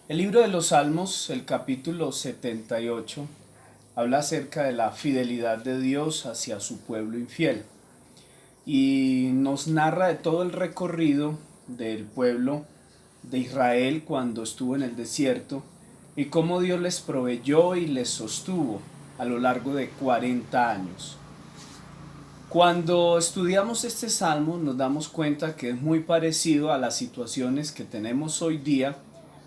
El libro de los Salmos, el capítulo 78, habla acerca de la fidelidad de Dios hacia su pueblo infiel y nos narra de todo el recorrido del pueblo de Israel cuando estuvo en el desierto y cómo Dios les proveyó y les sostuvo a lo largo de 40 años. Cuando estudiamos este salmo nos damos cuenta que es muy parecido a las situaciones que tenemos hoy día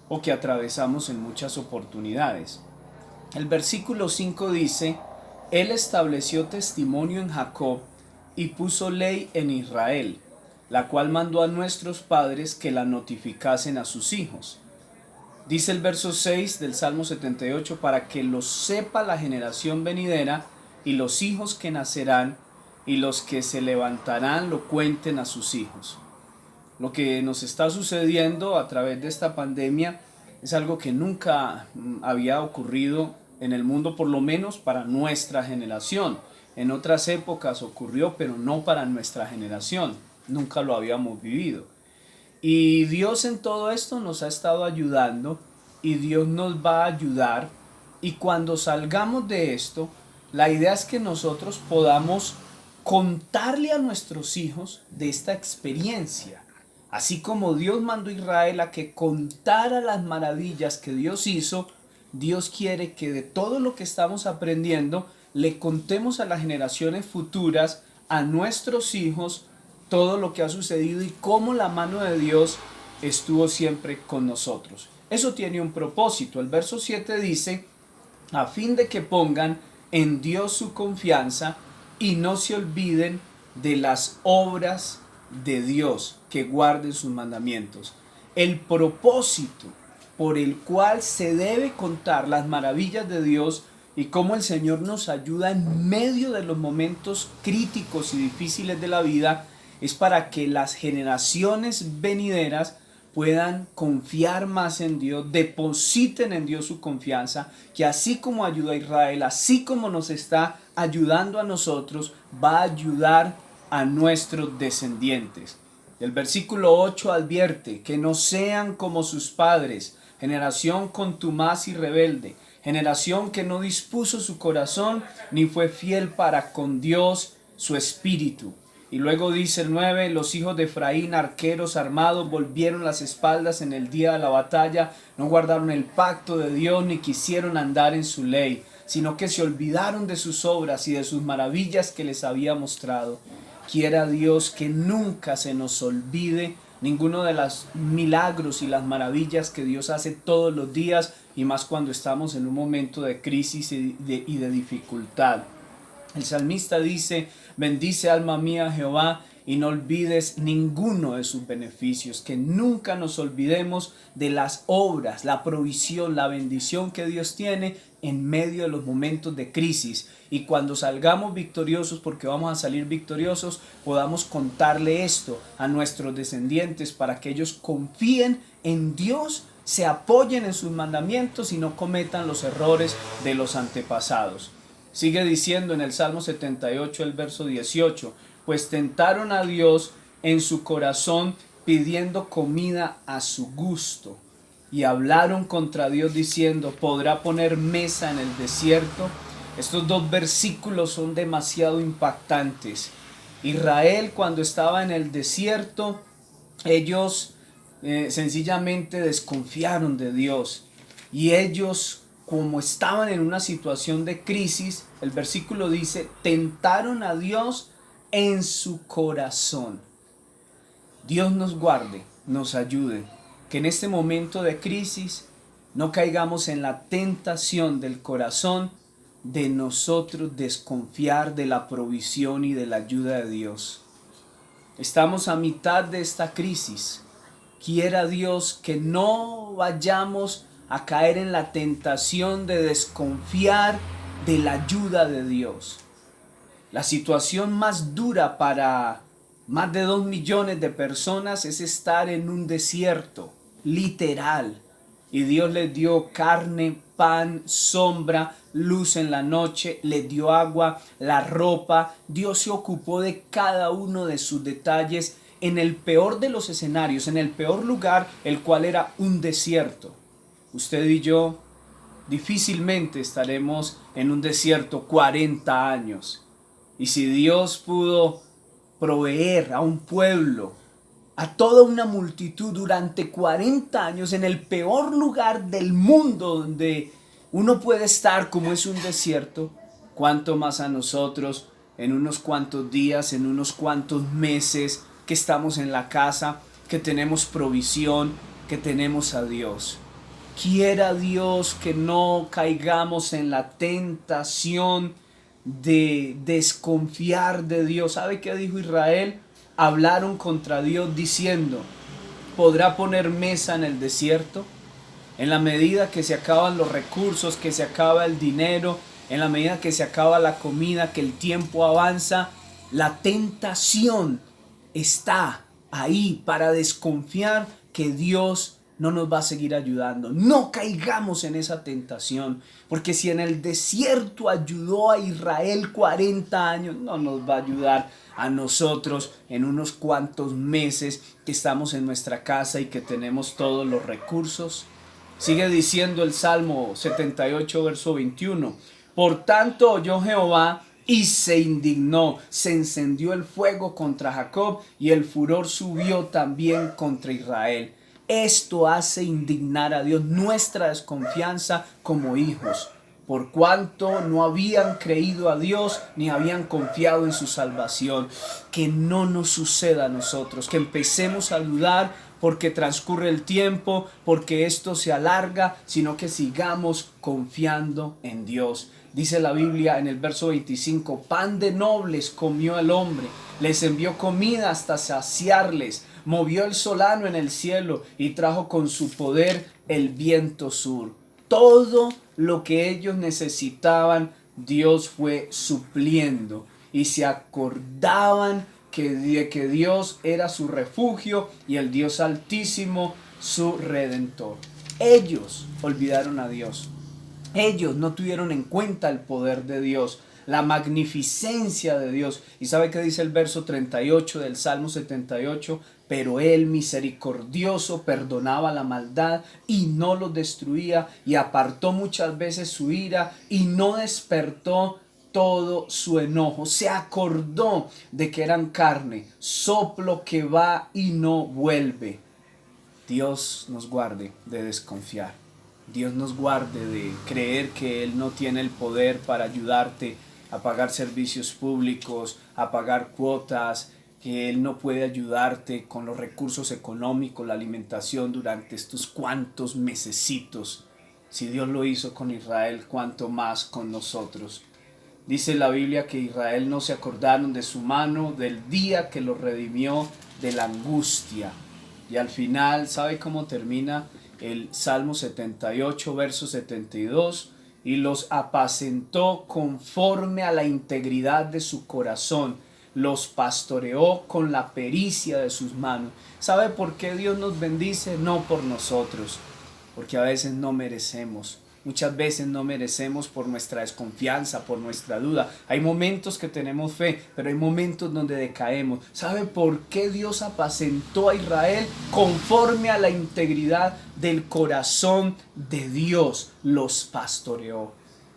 o que atravesamos en muchas oportunidades. El versículo 5 dice: Él estableció testimonio en Jacob y puso ley en Israel, la cual mandó a nuestros padres que la notificasen a sus hijos. Dice el verso 6 del Salmo 78: para que lo sepa la generación venidera y los hijos que nacerán y los que se levantarán lo cuenten a sus hijos. Lo que nos está sucediendo a través de esta pandemia es algo que nunca había ocurrido en el mundo, por lo menos para nuestra generación. En otras épocas ocurrió, pero no para nuestra generación. Nunca lo habíamos vivido. Y Dios en todo esto nos ha estado ayudando y Dios nos va a ayudar. Y cuando salgamos de esto, la idea es que nosotros podamos contarle a nuestros hijos de esta experiencia. Así como Dios mandó a Israel a que contara las maravillas que Dios hizo, Dios quiere que de todo lo que estamos aprendiendo le contemos a las generaciones futuras, a nuestros hijos, todo lo que ha sucedido y cómo la mano de Dios estuvo siempre con nosotros. Eso tiene un propósito. El verso 7 dice: a fin de que pongan en Dios su confianza y no se olviden de las obras de Dios, que guarden sus mandamientos. El propósito por el cual se debe contar las maravillas de Dios y cómo el Señor nos ayuda en medio de los momentos críticos y difíciles de la vida es para que las generaciones venideras puedan confiar más en Dios, depositen en Dios su confianza, que así como ayudó a Israel, así como nos está ayudando a nosotros, va a ayudar a nuestros descendientes. El versículo 8 advierte que no sean como sus padres, generación contumaz y rebelde, generación que no dispuso su corazón ni fue fiel para con Dios su espíritu. Y luego dice el 9: los hijos de Efraín, arqueros armados, volvieron las espaldas en el día de la batalla, no guardaron el pacto de Dios ni quisieron andar en su ley, sino que se olvidaron de sus obras y de sus maravillas que les había mostrado. Quiera Dios que nunca se nos olvide ninguno de los milagros y las maravillas que Dios hace todos los días, y más cuando estamos en un momento de crisis y de dificultad. El salmista dice: bendice alma mía Jehová y no olvides ninguno de sus beneficios. Que nunca nos olvidemos de las obras, la provisión, la bendición que Dios tiene en medio de los momentos de crisis. Y cuando salgamos victoriosos, porque vamos a salir victoriosos, podamos contarle esto a nuestros descendientes para que ellos confíen en Dios, se apoyen en sus mandamientos y no cometan los errores de los antepasados. Sigue diciendo en el Salmo 78, el verso 18: pues tentaron a Dios en su corazón pidiendo comida a su gusto, y hablaron contra Dios diciendo: ¿podrá poner mesa en el desierto? Estos dos versículos son demasiado impactantes. Israel, cuando estaba en el desierto, ellos sencillamente desconfiaron de Dios, y ellos, como estaban en una situación de crisis, el versículo dice: tentaron a Dios en su corazón. Dios nos guarde, nos ayude, que en este momento de crisis no caigamos en la tentación del corazón de nosotros desconfiar de la provisión y de la ayuda de Dios. Estamos a mitad de esta crisis. Quiera Dios que no vayamos a caer en la tentación de desconfiar de la ayuda de Dios. La situación más dura para más de 2 millones de personas es estar en un desierto, literal. Y Dios les dio carne, pan, sombra, luz en la noche, les dio agua, la ropa. Dios se ocupó de cada uno de sus detalles en el peor de los escenarios, en el peor lugar, el cual era un desierto. usted y yo difícilmente estaremos en un desierto 40 años. Y si Dios pudo proveer a un pueblo, a toda una multitud durante 40 años en el peor lugar del mundo donde uno puede estar, como es un desierto, cuánto más a nosotros en unos cuantos días, en unos cuantos meses que estamos en la casa, que tenemos provisión, que tenemos a Dios. Quiera Dios que no caigamos en la tentación de desconfiar de Dios. ¿Sabe qué dijo Israel? Hablaron contra Dios diciendo: ¿podrá poner mesa en el desierto? En la medida que se acaban los recursos, que se acaba el dinero, en la medida que se acaba la comida, que el tiempo avanza, la tentación está ahí para desconfiar que Dios no nos va a seguir ayudando. No caigamos en esa tentación, porque si en el desierto ayudó a Israel 40 años, no nos va a ayudar a nosotros en unos cuantos meses que estamos en nuestra casa y que tenemos todos los recursos. Sigue diciendo el Salmo 78, verso 21. Por tanto oyó Jehová y se indignó, se encendió el fuego contra Jacob y el furor subió también contra Israel. Esto hace indignar a Dios, nuestra desconfianza como hijos, por cuanto no habían creído a Dios ni habían confiado en su salvación. Que no nos suceda a nosotros, que empecemos a dudar porque transcurre el tiempo, porque esto se alarga, sino que sigamos confiando en Dios. Dice la Biblia en el verso 25, pan de nobles comió el hombre, les envió comida hasta saciarles, movió el solano en el cielo y trajo con su poder el viento sur. Todo lo que ellos necesitaban, Dios fue supliendo, y se acordaban que Dios era su refugio y el Dios Altísimo su Redentor. Ellos olvidaron a Dios. Ellos no tuvieron en cuenta el poder de Dios, la magnificencia de Dios. ¿Y sabe qué dice el verso 38 del Salmo 78? Pero Él, misericordioso, perdonaba la maldad y no los destruía, y apartó muchas veces su ira y no despertó todo su enojo. Se acordó de que eran carne, soplo que va y no vuelve. Dios nos guarde de desconfiar. Dios nos guarde de creer que Él no tiene el poder para ayudarte a pagar servicios públicos, a pagar cuotas, que Él no puede ayudarte con los recursos económicos, la alimentación durante estos cuantos mesecitos. Si Dios lo hizo con Israel, cuánto más con nosotros. Dice la Biblia que Israel no se acordaron de su mano, del día que los redimió de la angustia. Y al final, ¿sabe cómo termina el Salmo 78, verso 72? Y los apacentó conforme a la integridad de su corazón, los pastoreó con la pericia de sus manos. ¿Sabe por qué Dios nos bendice? No por nosotros, porque a veces no merecemos. Muchas veces no merecemos por nuestra desconfianza, por nuestra duda. Hay momentos que tenemos fe, pero hay momentos donde decaemos. ¿Sabe por qué Dios apacentó a Israel? Conforme a la integridad del corazón de Dios los pastoreó.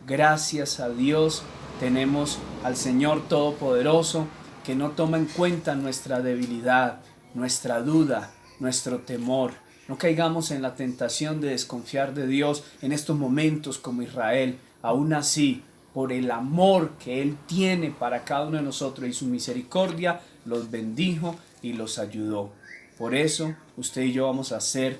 Gracias a Dios tenemos al Señor Todopoderoso, que no toma en cuenta nuestra debilidad, nuestra duda, nuestro temor. No caigamos en la tentación de desconfiar de Dios en estos momentos como Israel. Aún así, por el amor que Él tiene para cada uno de nosotros y su misericordia, los bendijo y los ayudó. Por eso, usted y yo vamos a ser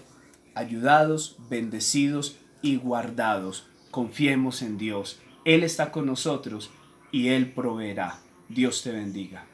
ayudados, bendecidos y guardados. Confiemos en Dios. Él está con nosotros y Él proveerá. Dios te bendiga.